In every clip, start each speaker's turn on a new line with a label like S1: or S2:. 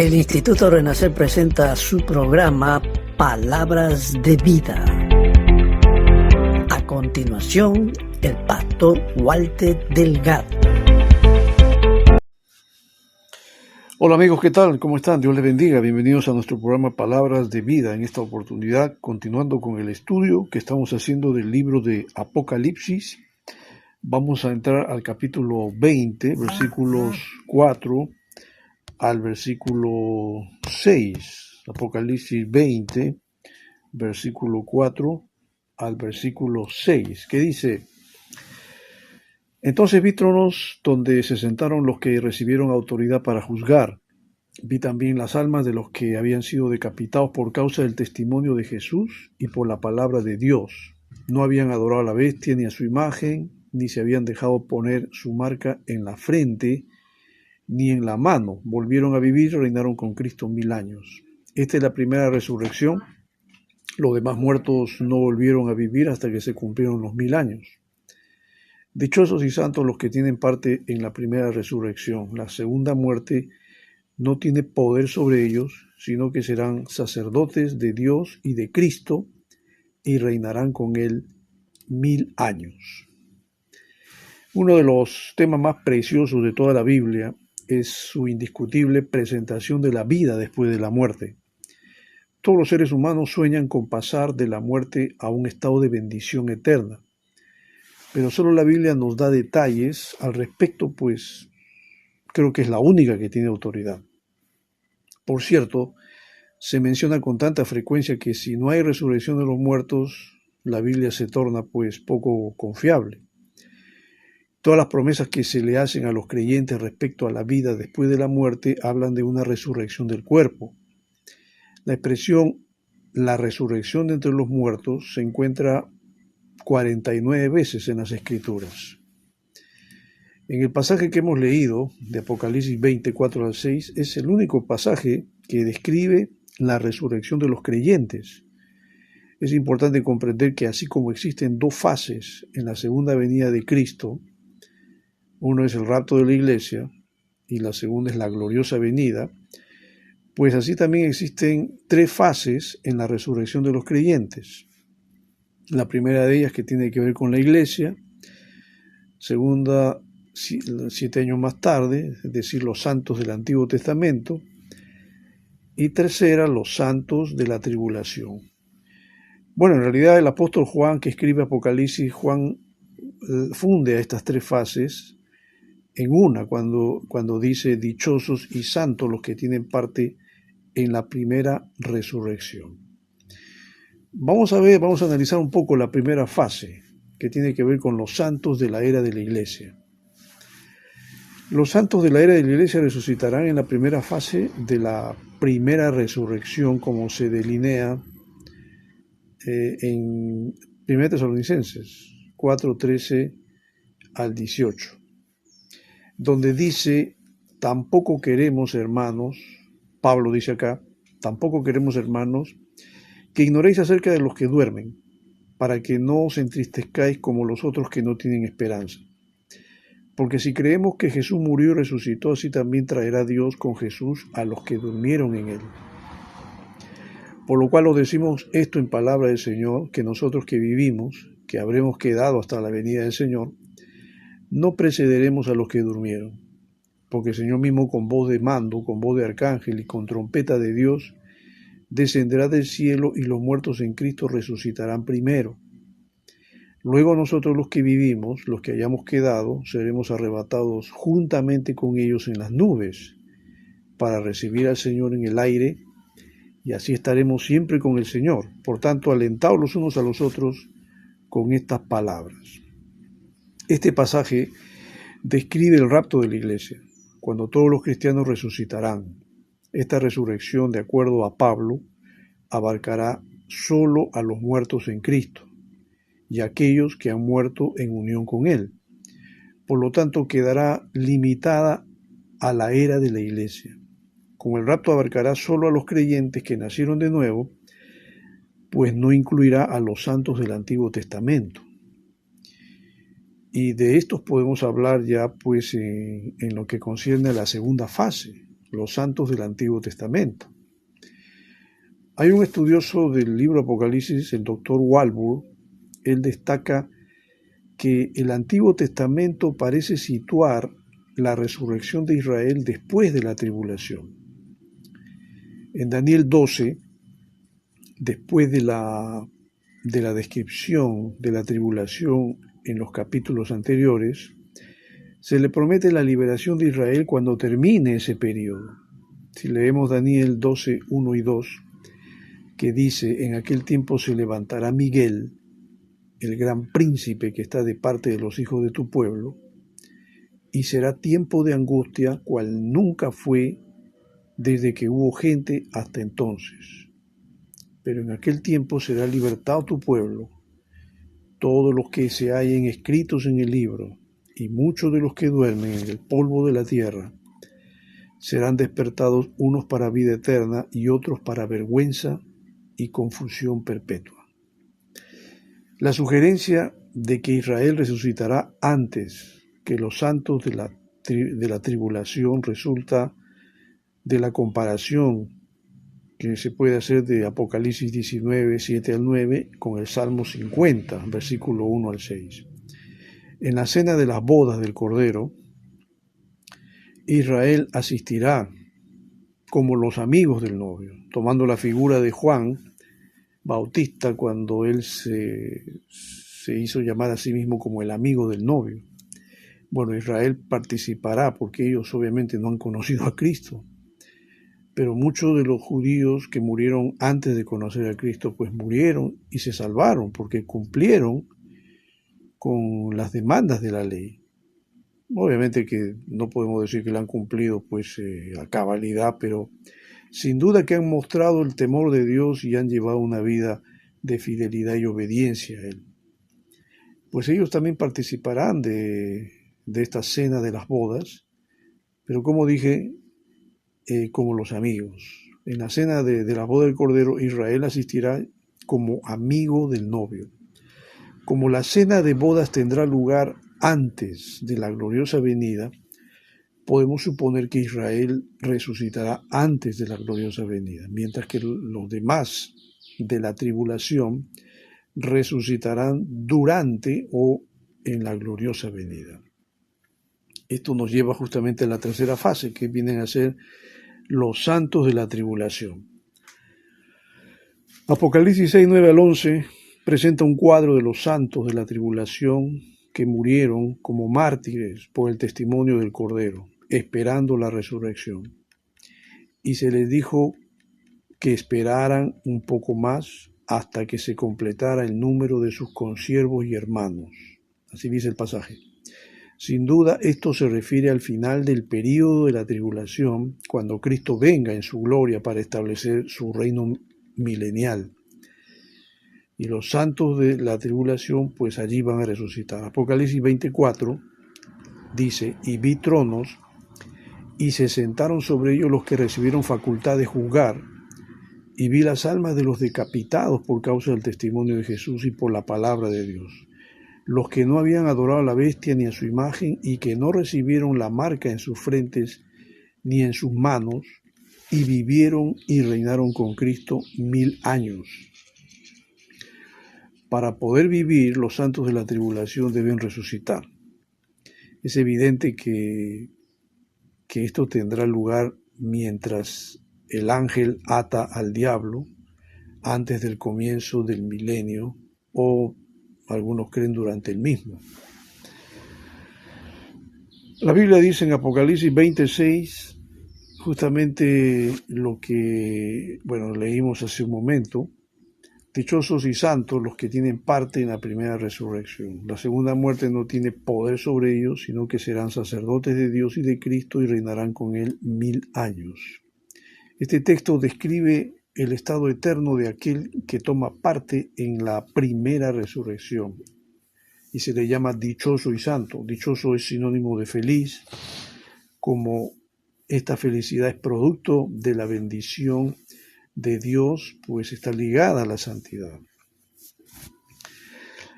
S1: El Instituto Renacer presenta su programa Palabras de Vida. A continuación, el pastor Walter Delgado.
S2: Hola amigos, ¿qué tal? ¿Cómo están? Dios les bendiga. Bienvenidos a nuestro programa Palabras de Vida. En esta oportunidad, continuando con el estudio que estamos haciendo del libro de Apocalipsis, vamos a entrar al capítulo 20, versículos 4 al versículo 6. Apocalipsis 20, versículo 4 al versículo 6, que dice: Entonces vi tronos donde se sentaron los que recibieron autoridad para juzgar. Vi también las almas de los que habían sido decapitados por causa del testimonio de Jesús y por la palabra de Dios. No habían adorado a la bestia ni a su imagen, ni se habían dejado poner su marca en la frente ni en la mano. Volvieron a vivir y reinaron con Cristo 1000 años. Esta es la primera resurrección. Los demás muertos no volvieron a vivir hasta que se cumplieron los 1000 años. Dichosos y santos los que tienen parte en la primera resurrección. La segunda muerte no tiene poder sobre ellos, sino que serán sacerdotes de Dios y de Cristo y reinarán con Él 1000 años. Uno de los temas más preciosos de toda la Biblia es su indiscutible presentación de la vida después de la muerte. Todos los seres humanos sueñan con pasar de la muerte a un estado de bendición eterna, pero solo la Biblia nos da detalles al respecto, pues creo que es la única que tiene autoridad. Por cierto, se menciona con tanta frecuencia que si no hay resurrección de los muertos, la Biblia se torna pues poco confiable. Todas las promesas que se le hacen a los creyentes respecto a la vida después de la muerte hablan de una resurrección del cuerpo. La expresión la resurrección de entre los muertos se encuentra 49 veces en las Escrituras. En el pasaje que hemos leído, de Apocalipsis 24 al 6, es el único pasaje que describe la resurrección de los creyentes. Es importante comprender que así como existen dos fases en la segunda venida de Cristo, uno es el rapto de la iglesia y la segunda es la gloriosa venida, pues así también existen tres fases en la resurrección de los creyentes. La primera de ellas que tiene que ver con la iglesia, segunda 7 años más tarde, es decir, los santos del Antiguo Testamento, y tercera, los santos de la tribulación. Bueno, en realidad el apóstol Juan, que escribe Apocalipsis, Juan funde a estas tres fases en una, cuando dice dichosos y santos los que tienen parte en la primera resurrección. Vamos a analizar un poco la primera fase, que tiene que ver con los santos de la era de la iglesia. Los santos de la era de la iglesia resucitarán en la primera fase de la primera resurrección, como se delinea en 1 Tesalonicenses 4:13 al 18, donde dice: tampoco queremos, hermanos, Pablo dice acá, tampoco queremos, hermanos, que ignoréis acerca de los que duermen, para que no os entristezcáis como los otros que no tienen esperanza. Porque si creemos que Jesús murió y resucitó, así también traerá Dios con Jesús a los que durmieron en él. Por lo cual os decimos esto en palabra del Señor, que nosotros que vivimos, que habremos quedado hasta la venida del Señor, no precederemos a los que durmieron. Porque el Señor mismo, con voz de mando, con voz de arcángel y con trompeta de Dios, descenderá del cielo, y los muertos en Cristo resucitarán primero. Luego nosotros los que vivimos, los que hayamos quedado, seremos arrebatados juntamente con ellos en las nubes, para recibir al Señor en el aire, y así estaremos siempre con el Señor. Por tanto, alentaos los unos a los otros con estas palabras. Este pasaje describe el rapto de la iglesia, cuando todos los cristianos resucitarán. Esta resurrección, de acuerdo a Pablo, abarcará solo a los muertos en Cristo y a aquellos que han muerto en unión con Él. Por lo tanto, quedará limitada a la era de la iglesia. Como el rapto abarcará solo a los creyentes que nacieron de nuevo, pues no incluirá a los santos del Antiguo Testamento. Y de estos podemos hablar ya pues en lo que concierne a la segunda fase, los santos del Antiguo Testamento. Hay un estudioso del libro Apocalipsis, el doctor Walvoord. Él destaca que el Antiguo Testamento parece situar la resurrección de Israel después de la tribulación. En Daniel 12, después de la descripción de la tribulación en los capítulos anteriores, se le promete la liberación de Israel cuando termine ese periodo. Si leemos Daniel 12, 1 y 2, que dice: en aquel tiempo se levantará Miguel, el gran príncipe que está de parte de los hijos de tu pueblo, y será tiempo de angustia cual nunca fue desde que hubo gente hasta entonces. Pero en aquel tiempo será libertado tu pueblo, todos los que se hallen escritos en el libro, y muchos de los que duermen en el polvo de la tierra serán despertados, unos para vida eterna y otros para vergüenza y confusión perpetua. La sugerencia de que Israel resucitará antes que los santos de la tribulación resulta de la comparación que se puede hacer de Apocalipsis 19, 7 al 9 con el Salmo 50, versículo 1 al 6. En la cena de las bodas del Cordero, Israel asistirá como los amigos del novio, tomando la figura de Juan Bautista cuando él se hizo llamar a sí mismo como el amigo del novio. Bueno, Israel participará porque ellos obviamente no han conocido a Cristo, pero muchos de los judíos que murieron antes de conocer a Cristo, pues murieron y se salvaron porque cumplieron con las demandas de la ley. Obviamente que no podemos decir que la han cumplido pues a cabalidad, pero sin duda que han mostrado el temor de Dios y han llevado una vida de fidelidad y obediencia a Él. Pues ellos también participarán de esta cena de las bodas, pero como dije, como los amigos. En la cena de las bodas del Cordero, Israel asistirá como amigo del novio. Como la cena de bodas tendrá lugar antes de la gloriosa venida, podemos suponer que Israel resucitará antes de la gloriosa venida, mientras que los demás de la tribulación resucitarán durante o en la gloriosa venida. Esto nos lleva justamente a la tercera fase, que vienen a ser los santos de la tribulación. Apocalipsis 6, 9 al 11 presenta un cuadro de los santos de la tribulación que murieron como mártires por el testimonio del Cordero, esperando la resurrección. Y se les dijo que esperaran un poco más hasta que se completara el número de sus consiervos y hermanos. Así dice el pasaje. Sin duda, esto se refiere al final del período de la tribulación, cuando Cristo venga en su gloria para establecer su reino milenial. Y los santos de la tribulación, pues allí van a resucitar. Apocalipsis 24 dice: y vi tronos, y se sentaron sobre ellos los que recibieron facultad de juzgar, y vi las almas de los decapitados por causa del testimonio de Jesús y por la palabra de Dios, los que no habían adorado a la bestia ni a su imagen, y que no recibieron la marca en sus frentes ni en sus manos, y vivieron y reinaron con Cristo 1000 años. Para poder vivir, los santos de la tribulación deben resucitar. Es evidente que esto tendrá lugar mientras el ángel ata al diablo, antes del comienzo del milenio, o algunos creen durante el mismo. La Biblia dice en Apocalipsis 26 justamente lo que, leímos hace un momento: dichosos y santos los que tienen parte en la primera resurrección. La segunda muerte no tiene poder sobre ellos, sino que serán sacerdotes de Dios y de Cristo y reinarán con Él 1000 años. Este texto describe el estado eterno de aquel que toma parte en la primera resurrección y se le llama dichoso y santo. Dichoso es sinónimo de feliz, como esta felicidad es producto de la bendición de Dios, pues está ligada a la santidad.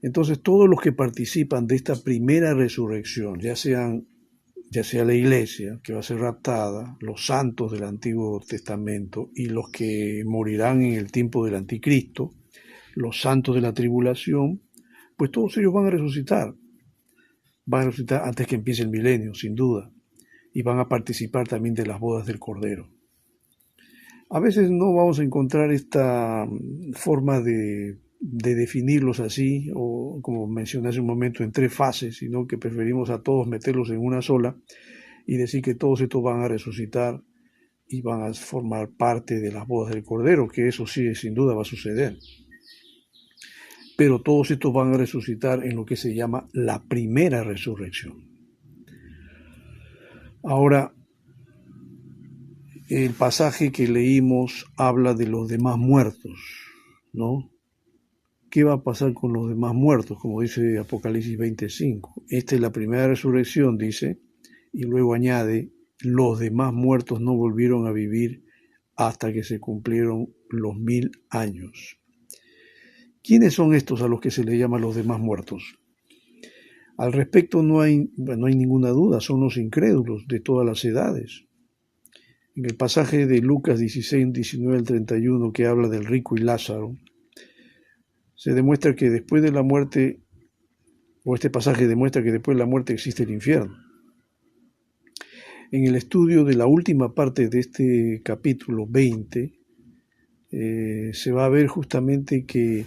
S2: Entonces, todos los que participan de esta primera resurrección, ya sean ya sea la iglesia, que va a ser raptada, los santos del Antiguo Testamento y los que morirán en el tiempo del Anticristo, los santos de la tribulación, pues todos ellos van a resucitar. Van a resucitar antes que empiece el milenio, sin duda, y van a participar también de las bodas del Cordero. A veces no vamos a encontrar esta forma de definirlos así, o como mencioné hace un momento, en 3 fases, sino que preferimos a todos meterlos en una sola y decir que todos estos van a resucitar y van a formar parte de las bodas del Cordero, que eso sí, sin duda va a suceder. Pero todos estos van a resucitar en lo que se llama la primera resurrección. Ahora, el pasaje que leímos habla de los demás muertos, ¿no? ¿Qué va a pasar con los demás muertos? Como dice Apocalipsis 25. Esta es la primera resurrección, dice, y luego añade, los demás muertos no volvieron a vivir hasta que se cumplieron los 1000 años. ¿Quiénes son estos a los que se les llama los demás muertos? Al respecto no hay ninguna duda, son los incrédulos de todas las edades. En el pasaje de Lucas 16, 19 al 31, que habla del rico y Lázaro, se demuestra que después de la muerte, o este pasaje demuestra que después de la muerte existe el infierno. En el estudio de la última parte de este capítulo 20, se va a ver justamente que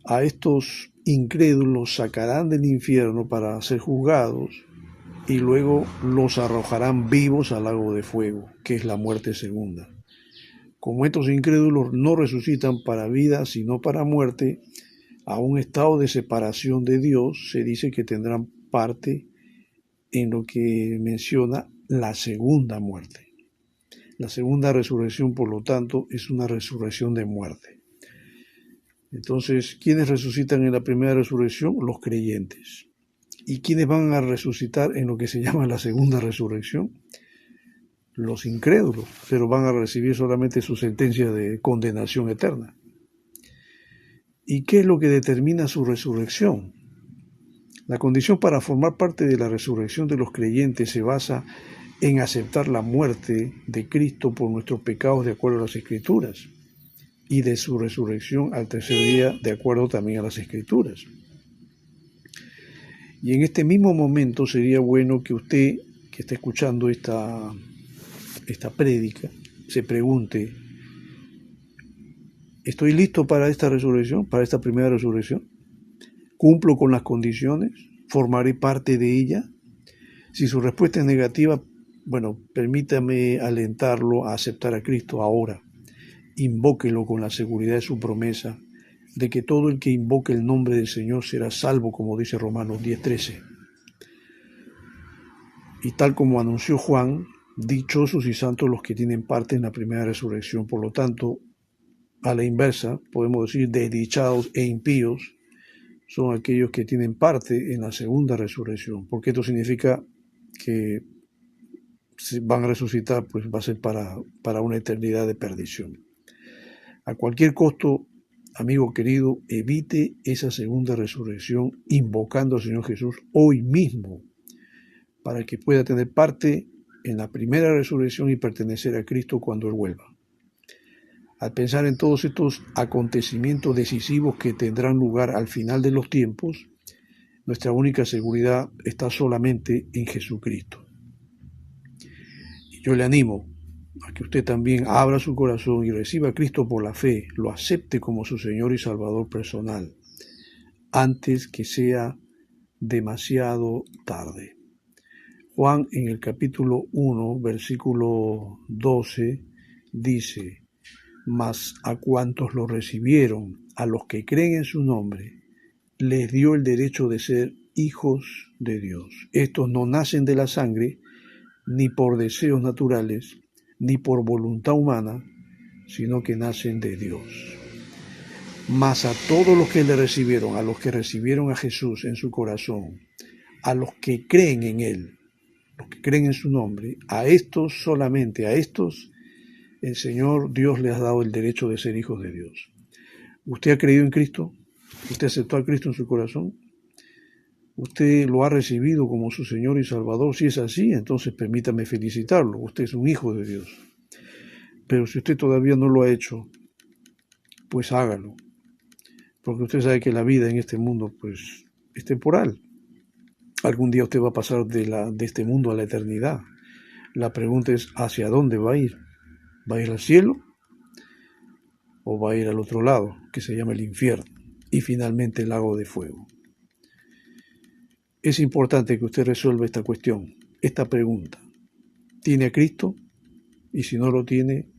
S2: a estos incrédulos sacarán del infierno para ser juzgados y luego los arrojarán vivos al lago de fuego, que es la muerte segunda. Como estos incrédulos no resucitan para vida, sino para muerte, a un estado de separación de Dios, se dice que tendrán parte en lo que menciona la segunda muerte. La segunda resurrección, por lo tanto, es una resurrección de muerte. Entonces, ¿quiénes resucitan en la primera resurrección? Los creyentes. ¿Y quiénes van a resucitar en lo que se llama la segunda resurrección? Los incrédulos, pero van a recibir solamente su sentencia de condenación eterna. ¿Y qué es lo que determina su resurrección? La condición para formar parte de la resurrección de los creyentes se basa en aceptar la muerte de Cristo por nuestros pecados de acuerdo a las Escrituras y de su resurrección al tercer día de acuerdo también a las Escrituras. Y en este mismo momento sería bueno que usted, que está escuchando esta prédica, se pregunte, ¿estoy listo para esta resurrección, para esta primera resurrección? ¿Cumplo con las condiciones? ¿Formaré parte de ella? Si su respuesta es negativa, permítame alentarlo a aceptar a Cristo ahora. Invóquelo con la seguridad de su promesa de que todo el que invoque el nombre del Señor será salvo, como dice Romanos 10:13. Y tal como anunció Juan, dichosos y santos los que tienen parte en la primera resurrección. Por lo tanto, a la inversa, podemos decir desdichados e impíos son aquellos que tienen parte en la segunda resurrección, porque esto significa que si van a resucitar, pues va a ser para una eternidad de perdición. A cualquier costo, amigo querido, evite esa segunda resurrección invocando al Señor Jesús hoy mismo, para que pueda tener parte en la primera resurrección y pertenecer a Cristo cuando Él vuelva. Al pensar en todos estos acontecimientos decisivos que tendrán lugar al final de los tiempos, nuestra única seguridad está solamente en Jesucristo. Y yo le animo a que usted también abra su corazón y reciba a Cristo por la fe, lo acepte como su Señor y Salvador personal, antes que sea demasiado tarde. Juan en el capítulo 1, versículo 12, dice, mas a cuantos lo recibieron, a los que creen en su nombre, les dio el derecho de ser hijos de Dios. Estos no nacen de la sangre, ni por deseos naturales, ni por voluntad humana, sino que nacen de Dios. Mas a todos los que le recibieron, a los que recibieron a Jesús en su corazón, a los que creen en Él, los que creen en su nombre, a estos solamente, a estos, el Señor Dios les ha dado el derecho de ser hijos de Dios. ¿Usted ha creído en Cristo? ¿Usted aceptó a Cristo en su corazón? Usted lo ha recibido como su Señor y Salvador. Si es así, entonces permítame felicitarlo. Usted es un hijo de Dios. Pero si usted todavía no lo ha hecho, pues hágalo. Porque usted sabe que la vida en este mundo pues es temporal. Algún día usted va a pasar de este mundo a la eternidad. La pregunta es, ¿hacia dónde va a ir? ¿Va a ir al cielo? ¿O va a ir al otro lado, que se llama el infierno? Y finalmente el lago de fuego. Es importante que usted resuelva esta cuestión, esta pregunta. ¿Tiene a Cristo? Y si no lo tiene,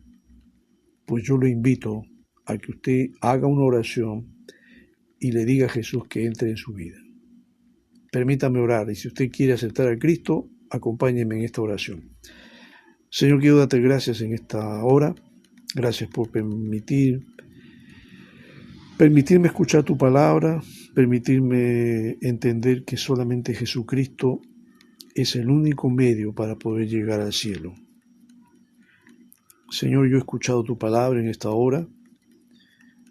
S2: pues yo lo invito a que usted haga una oración y le diga a Jesús que entre en su vida. Permítame orar, y si usted quiere aceptar a Cristo, acompáñeme en esta oración. Señor, quiero darte gracias en esta hora. Gracias por permitirme escuchar tu palabra, permitirme entender que solamente Jesucristo es el único medio para poder llegar al cielo. Señor, yo he escuchado tu palabra en esta hora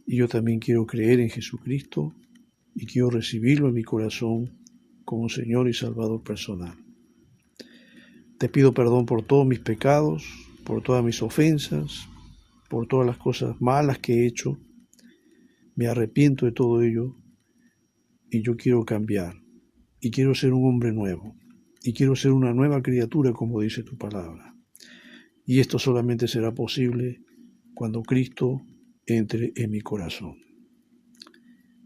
S2: y yo también quiero creer en Jesucristo y quiero recibirlo en mi corazón como Señor y Salvador personal. Te pido perdón por todos mis pecados, por todas mis ofensas, por todas las cosas malas que he hecho. Me arrepiento de todo ello y yo quiero cambiar y quiero ser un hombre nuevo y quiero ser una nueva criatura como dice tu palabra. Y esto solamente será posible cuando Cristo entre en mi corazón.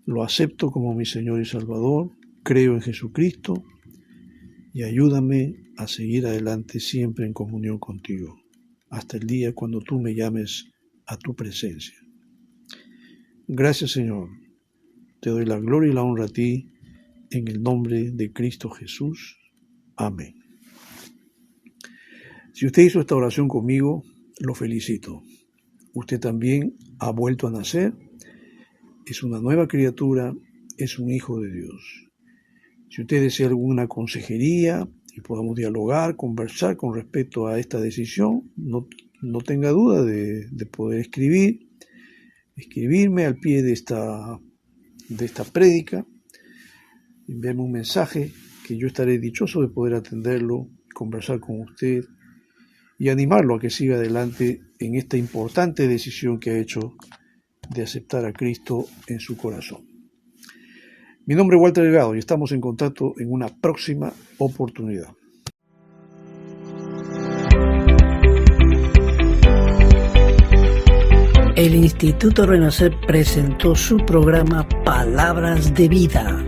S2: Lo acepto como mi Señor y Salvador, creo en Jesucristo y ayúdame a seguir adelante siempre en comunión contigo, hasta el día cuando tú me llames a tu presencia. Gracias, Señor. Te doy la gloria y la honra a ti, en el nombre de Cristo Jesús. Amén. Si usted hizo esta oración conmigo, lo felicito. Usted también ha vuelto a nacer, es una nueva criatura, es un hijo de Dios. Si usted desea alguna consejería y podamos dialogar, conversar con respecto a esta decisión, no tenga duda de poder escribirme al pie de esta prédica, enviarme un mensaje que yo estaré dichoso de poder atenderlo, conversar con usted y animarlo a que siga adelante en esta importante decisión que ha hecho de aceptar a Cristo en su corazón. Mi nombre es Walter Delgado y estamos en contacto en una próxima oportunidad.
S1: El Instituto Renacer presentó su programa Palabras de Vida.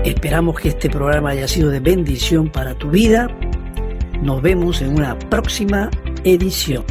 S1: Esperamos que este programa haya sido de bendición para tu vida. Nos vemos en una próxima edición.